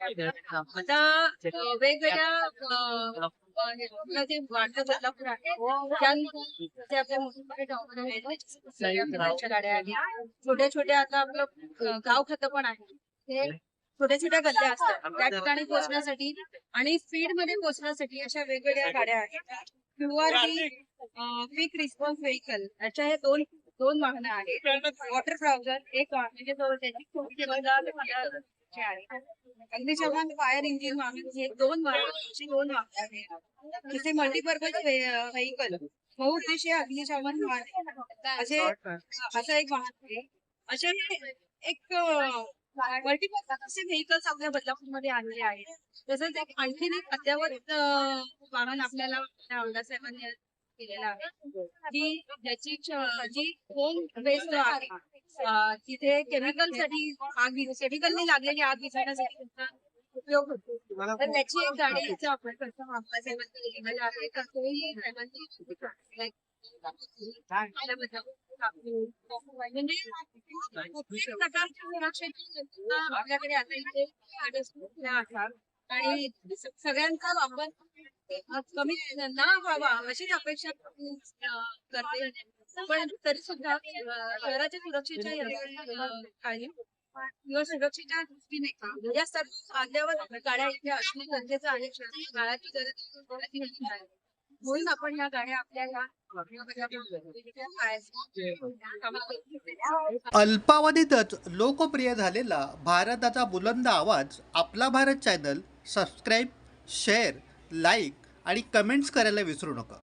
आता वेगवेगळ्या जे वाढतं बदलापूर आहे त्यानुसार जे आपल्या मोठमोठे टॉवर आहेत गाड्या आहेत छोट्या छोट्या आता आपलं गाव खातं पण आहे ते छोट्या छोट्या गल्ल्या असतात त्या ठिकाणी पोहोचण्यासाठी आणि स्पीड मध्ये पोहोचण्यासाठी अशा वेगवेगळ्या गाड्या आहेत क्यूआरटी क्विक रिस्पॉन्स व्हेकल याच्या हे दोन दोन वाहनं आहेत वॉटर ब्राउझर एक म्हणजे त्याची अग्निशमन फायर इंजिन वाहन हे दोन वाहन आहेत तिथे मल्टीपर्पज व्हेकल बहुउद्देशीय अग्निशमन वाहन असे असं एक वाहन आहे असे एक मल्टीपर्पज असे व्हेकल्स आपल्या बदलापूरमध्ये आलेले आहेत तसंच एक आणखीन एक अद्ययावत वाहन आपल्याला आमदार साहेबांनी केलेलं आहे की ज्याची जी होम बेस्ड आहे तिथे केमिकल साठी केमिकलनी लागलेली आग विझवण्यासाठी त्याचा उपयोग होतो तर त्याची एक गाडी आपण करतो आमदार साहेबांनी लिहिलेलं आहे तर तोही साहेबांनी म्हणजे कुठल्याही प्रकारच्या सुरक्षेची आपल्याकडे आता इथे आणि सगळ्यांचा वापर कमी ना व्हावा अशीच अपेक्षा करते पण तरी सुद्धा शहराच्या सुरक्षेच्या काळजी किंवा सुरक्षेच्या दृष्टीने या सर्व अद्ययावत गाड्या इथे असणे गरजेचं आहे काळाची गरज आहे म्हणून आपण या गाड्या आपल्या अल्पावधीतच लोकप्रिय झालेला भारताचा बुलंद आवाज आपला Bharat channel subscribe, share, like आणि कमेंट्स करायला विसरू नका.